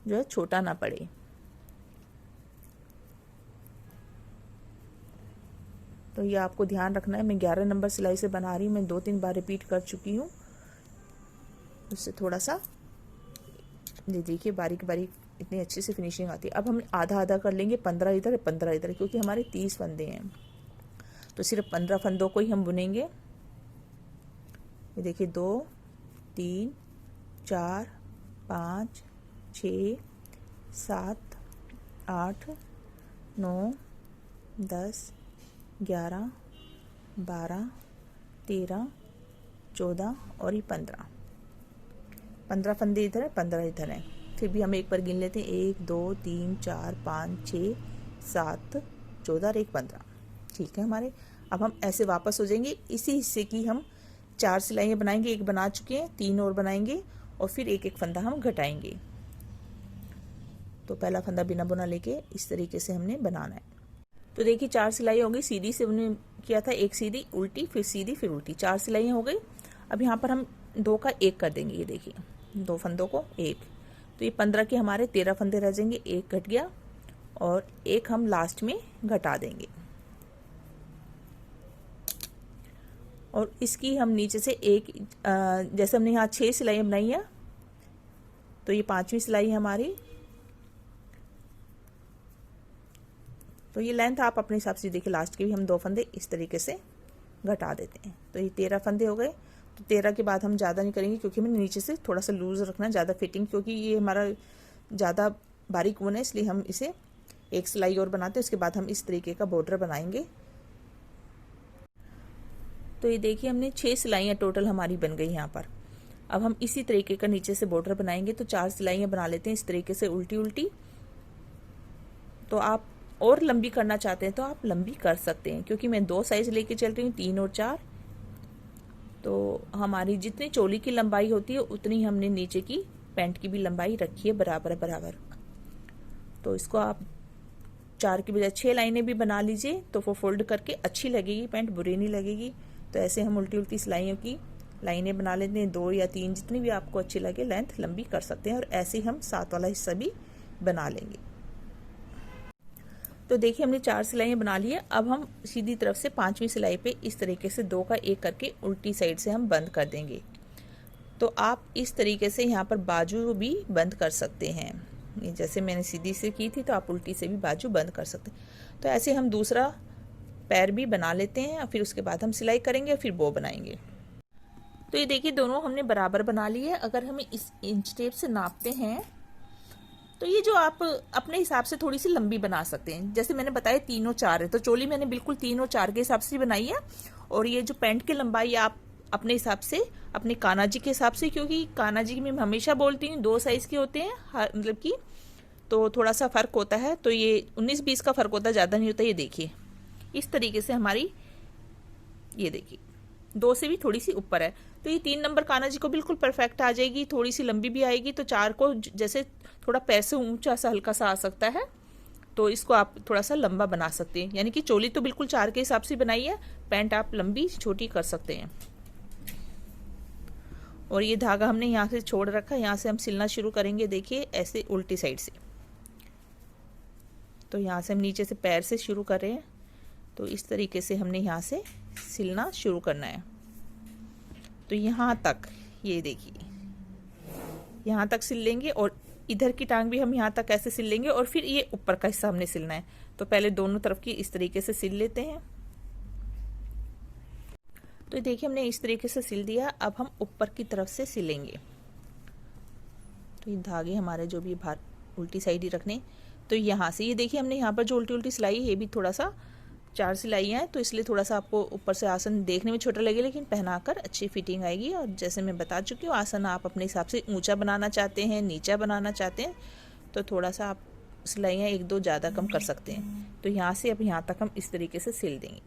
जो है छोटा ना पड़े। तो ये आपको ध्यान रखना है। मैं 11 नंबर सिलाई से बना रही हूँ, मैं 2-3 बार रिपीट कर चुकी हूँ। उससे थोड़ा सा ये देखिए बारीक बारीक इतनी अच्छे से फिनिशिंग आती है। अब हम आधा आधा कर लेंगे, 15 इधर 15 इधर, क्योंकि हमारे 30 फंदे हैं तो सिर्फ 15 फंदों को ही हम बुनेंगे। ये देखिए 2 3 4 5 6 7 8 9 10 11 12 13 14 और ये 15 फंदे इधर है, 15 इधर है। फिर भी हम एक बार गिन लेते हैं, 1 2 3 4 5 6 7 14 और 1 15। ठीक है हमारे। अब हम ऐसे वापस हो जाएंगे। इसी हिस्से की हम 4 सिलाइयाँ बनाएंगे, एक बना चुके हैं, 3 और बनाएंगे और फिर एक एक फंदा हम घटाएंगे। तो पहला फंदा बिना बुना लेके इस तरीके से हमने बनाना है। तो देखिए 4 सिलाई हो गई, सीधी से हमने किया था, एक सीधी उल्टी फिर सीधी फिर उल्टी, 4 सिलाइयाँ हो गई। अब यहाँ पर हम 2 का 1 कर देंगे। ये देखिए 2 फंदों को 1, तो ये 15 के हमारे 13 फंदे रह जाएंगे, 1 घट गया और 1 हम लास्ट में घटा देंगे। और इसकी हम नीचे से एक जैसे हमने यहाँ 6 सिलाइयाँ बनाई है तो ये 5वीं सिलाई है हमारी। तो ये लेंथ आप अपने हिसाब से देखिए, लास्ट के भी हम 2 फंदे इस तरीके से घटा देते हैं। तो ये 13 फंदे हो गए। तो 13 के बाद हम ज़्यादा नहीं करेंगे, क्योंकि हमें नीचे से थोड़ा सा लूज़ रखना है, ज़्यादा फिटिंग, क्योंकि ये हमारा ज़्यादा बारीक ऊन है, इसलिए हम इसे एक सिलाई और बनाते हैं। उसके बाद हम इस तरीके का बॉर्डर बनाएंगे। तो ये देखिए हमने 6 सिलाइयाँ टोटल हमारी बन गई यहाँ पर। अब हम इसी तरीके का नीचे से बॉर्डर बनाएंगे। तो 4 सिलाइयाँ बना लेते हैं इस तरीके से उल्टी उल्टी। तो आप और लंबी करना चाहते हैं तो आप लंबी कर सकते हैं, क्योंकि मैं 2 साइज लेके चल रही हूँ, 3 और 4। तो हमारी जितनी चोली की लंबाई होती है उतनी हमने नीचे की पैंट की भी लंबाई रखी है बराबर बराबर। तो इसको आप 4 की बजाय 6 लाइनें भी बना लीजिए, तो वो फोल्ड करके अच्छी लगेगी, पैंट बुरी नहीं लगेगी। तो ऐसे हम उल्टी उल्टी सिलाइयों की लाइनें बना लेते हैं, 2 या 3 जितनी भी आपको अच्छी लगे, लेंथ लंबी कर सकते हैं। और ऐसे ही हम 7 वाला हिस्सा भी बना लेंगे। तो देखिए हमने 4 सिलाइयाँ बना ली है। अब हम सीधी तरफ से 5वीं सिलाई पे इस तरीके से 2 का 1 करके उल्टी साइड से हम बंद कर देंगे। तो आप इस तरीके से यहाँ पर बाजू भी बंद कर सकते हैं। जैसे मैंने सीधी से की थी, तो आप उल्टी से भी बाजू बंद कर सकते हैं। तो ऐसे हम दूसरा पैर भी बना लेते हैं और फिर उसके बाद हम सिलाई करेंगे और फिर बो बनाएंगे। तो ये देखिए दोनों हमने बराबर बना ली है। अगर हमें इस इंच टेप से नापते हैं तो ये जो आप अपने हिसाब से थोड़ी सी लंबी बना सकते हैं। जैसे मैंने बताया 3 और 4 है, तो चोली मैंने बिल्कुल 3 और 4 के हिसाब से बनाई है। और ये जो पैंट की लंबाई आप अपने हिसाब से, अपने कान्हा जी के हिसाब से, क्योंकि कान्हा जी में हमेशा बोलती हूँ 2 साइज के होते हैं, मतलब कि तो थोड़ा सा फर्क होता है। तो ये 19-20 का फर्क होता है, ज़्यादा नहीं होता। ये देखिए इस तरीके से हमारी, ये देखिए 2 से भी थोड़ी सी ऊपर है। तो ये 3 नंबर कान्हा जी को बिल्कुल परफेक्ट आ जाएगी, थोड़ी सी लंबी भी आएगी। तो 4 को जैसे थोड़ा पैर से ऊंचा सा हल्का सा आ सकता है, तो इसको आप थोड़ा सा लंबा बना सकते हैं। यानी कि चोली तो बिल्कुल 4 के हिसाब से बनाई है, पैंट आप लंबी छोटी कर सकते हैं। और ये धागा हमने यहाँ से छोड़ रखा है, यहाँ से हम सिलना शुरू करेंगे। देखिए ऐसे उल्टी साइड से, तो यहाँ से हम नीचे से पैर से शुरू कर रहे हैं। तो इस तरीके से हमने यहाँ से सिलना शुरू करना है। तो यहाँ तक, ये देखिए यहाँ तक सिल लेंगे और इधर की टांग भी हम यहाँ तक ऐसे सिल लेंगे और फिर ये ऊपर का हिस्सा हमने सिलना है। तो पहले दोनों तरफ की इस तरीके से सिल लेते हैं। तो देखिए हमने इस तरीके से सिल दिया। अब हम ऊपर की तरफ से सिलेंगे। तो ये धागे हमारे जो भी बाहर उल्टी साइड ही रखने। तो यहाँ से ये देखिए हमने यहाँ पर जो उल्टी उल्टी सिलाई है, ये भी थोड़ा सा 4 सिलाइयाँ हैं, तो इसलिए थोड़ा सा आपको ऊपर से आसन देखने में छोटा लगे, लेकिन पहनाकर अच्छी फिटिंग आएगी। और जैसे मैं बता चुकी हूँ, आसन आप अपने हिसाब से ऊंचा बनाना चाहते हैं, नीचा बनाना चाहते हैं, तो थोड़ा सा आप सिलाइयाँ 1-2 ज़्यादा कम कर सकते हैं। तो यहाँ से अब यहाँ तक हम इस तरीके से सिल देंगे।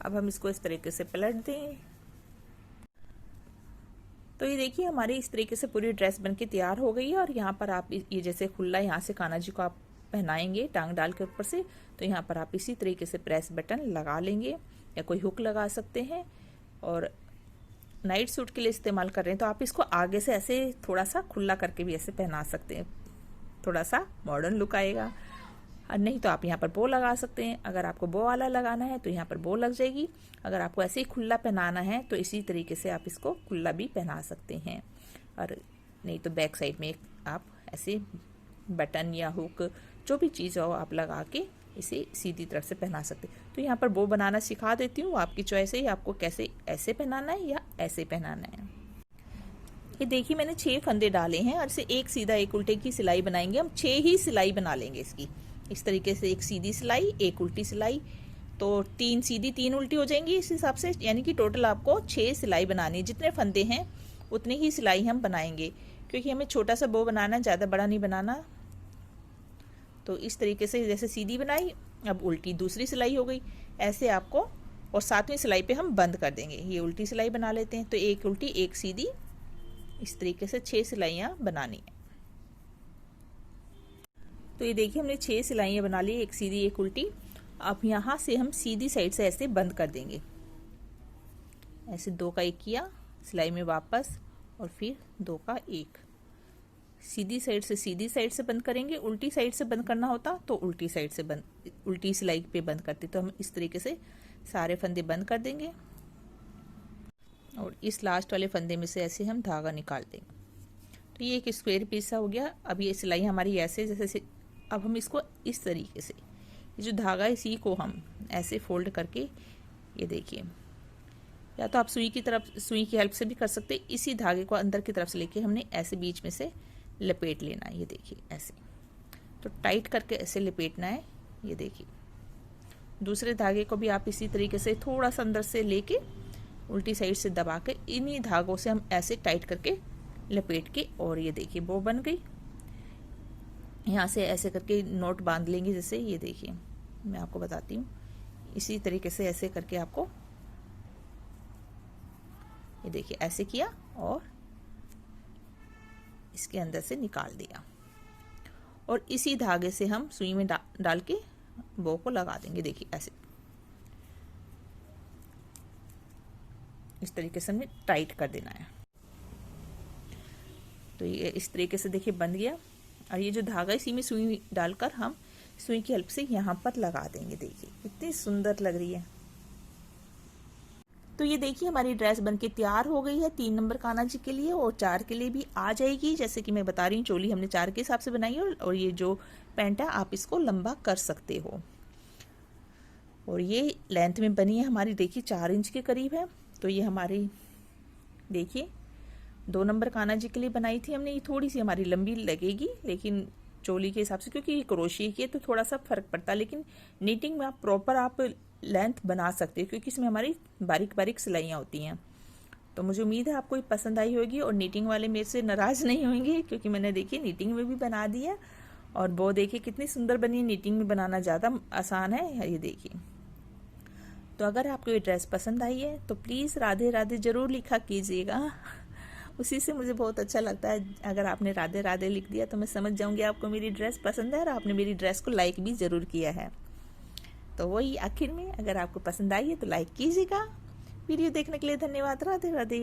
अब हम इसको इस तरीके से पलट देंगे। तो ये देखिए हमारी इस तरीके से पूरी ड्रेस बनके तैयार हो गई है। और यहाँ पर आप ये जैसे खुला यहाँ से कान्हा जी को आप पहनाएंगे टांग डाल के ऊपर से, तो यहाँ पर आप इसी तरीके से प्रेस बटन लगा लेंगे या कोई हुक लगा सकते हैं। और नाइट सूट के लिए इस्तेमाल कर रहे हैं तो आप इसको आगे से ऐसे थोड़ा सा खुला करके भी ऐसे पहना सकते हैं, थोड़ा सा मॉडर्न लुक आएगा। और नहीं तो आप यहाँ पर बो लगा सकते हैं। अगर आपको बो वाला लगाना है तो यहाँ पर बो लग जाएगी। अगर आपको ऐसे ही खुला पहनाना है तो इसी तरीके से आप इसको खुला भी पहना सकते हैं। और नहीं तो बैक साइड में आप ऐसे बटन या हुक जो भी चीज़ हो आप लगा के इसे सीधी तरफ से पहना सकते हैं। तो यहाँ पर बो बनाना सिखा देती हूँ, आपकी चॉइस है आपको कैसे ऐसे पहनाना है या ऐसे पहनाना है। ये देखिए मैंने 6 फंदे डाले हैं और इसे एक सीधा एक उल्टे की सिलाई बनाएंगे। हम 6 ही सिलाई बना लेंगे इसकी। इस तरीके से एक सीधी सिलाई, एक उल्टी सिलाई, तो 3 सीधी 3 उल्टी हो जाएंगी इस हिसाब से, यानी कि टोटल आपको 6 सिलाई बनानी है। जितने फंदे हैं उतने ही सिलाई हम बनाएंगे, क्योंकि हमें छोटा सा बो बनाना है, ज़्यादा बड़ा नहीं बनाना। तो इस तरीके से जैसे सीधी बनाई, अब उल्टी दूसरी सिलाई हो गई, ऐसे आपको, और 7वीं सिलाई पे हम बंद कर देंगे। ये उल्टी सिलाई बना लेते हैं, तो एक उल्टी एक सीधी, इस तरीके से 6 सिलाइयाँ बनानी है। तो ये देखिए हमने 6 सिलाइयाँ बना ली, एक सीधी एक उल्टी। अब यहाँ से हम सीधी साइड से ऐसे बंद कर देंगे, ऐसे 2 का 1 किया, सिलाई में वापस, और फिर 2 का 1। सीधी साइड से बंद करेंगे। उल्टी साइड से बंद करना होता तो उल्टी साइड से बंद, उल्टी सिलाई पे बंद करते। तो हम इस तरीके से सारे फंदे बंद कर देंगे और इस लास्ट वाले फंदे में से ऐसे हम धागा निकाल देंगे। तो ये एक स्क्वायर पीस सा हो गया। अब ये सिलाई हमारी ऐसे जैसे, अब हम इसको इस तरीके से, ये जो धागा है इसी को हम ऐसे फोल्ड करके, ये देखिए, या तो आप सुई की हेल्प से भी कर सकते। इसी धागे को अंदर की तरफ से लेके हमने ऐसे बीच में से लपेट लेना है। ये देखिए ऐसे, तो टाइट करके ऐसे लपेटना है। ये देखिए दूसरे धागे को भी आप इसी तरीके से थोड़ा सा अंदर से लेके उल्टी साइड से दबा के इन्हीं धागों से हम ऐसे टाइट करके लपेट के, और ये देखिए बो बन गई। यहाँ से ऐसे करके नोट बांध लेंगे। जैसे ये देखिए मैं आपको बताती हूँ, इसी तरीके से ऐसे करके आपको, ये देखिए ऐसे किया और इसके अंदर से निकाल दिया, और इसी धागे से हम सुई में डाल के बो को लगा देंगे। देखिए ऐसे, इस तरीके से हमें टाइट कर देना है। तो ये इस तरीके से देखिए बन गया। और ये जो धागा इसी में सुई डालकर हम सुई की हेल्प से यहाँ पर लगा देंगे। देखिए कितनी सुंदर लग रही है। तो ये देखिए हमारी ड्रेस बनके तैयार हो गई है 3 नंबर कान्हा जी के लिए, और 4 के लिए भी आ जाएगी। जैसे कि मैं बता रही हूँ, चोली हमने 4 के हिसाब से बनाई है, और ये जो पैंट है आप इसको लंबा कर सकते हो। और ये लेंथ में बनी है हमारी, देखिए 4 इंच के करीब है। तो ये हमारी देखिए 2 नंबर कान्हा जी के लिए बनाई थी हमने। ये थोड़ी सी हमारी लंबी लगेगी, लेकिन चोली के हिसाब से, क्योंकि ये क्रोशिया की है तो थोड़ा सा फर्क पड़ता है। लेकिन नीटिंग में आप प्रॉपर आप लेंथ बना सकते हो, क्योंकि इसमें हमारी बारीक बारीक सिलाइयाँ होती हैं। तो मुझे उम्मीद है आपको ये पसंद आई होगी, और नीटिंग वाले मेरे से नाराज़ नहीं होंगे, क्योंकि मैंने देखिए नीटिंग में भी बना दिया। और वो देखिए कितनी सुंदर बनी है। नीटिंग में बनाना ज़्यादा आसान है। ये देखिए, तो अगर आपको ये ड्रेस पसंद आई है तो प्लीज़ राधे राधे ज़रूर लिखा कीजिएगा। उसी से मुझे बहुत अच्छा लगता है। अगर आपने राधे राधे लिख दिया तो मैं समझ जाऊंगी आपको मेरी ड्रेस पसंद है, और आपने मेरी ड्रेस को लाइक भी ज़रूर किया है। तो वही आखिर में, अगर आपको पसंद आई है तो लाइक कीजिएगा। वीडियो देखने के लिए धन्यवाद। राधे राधे।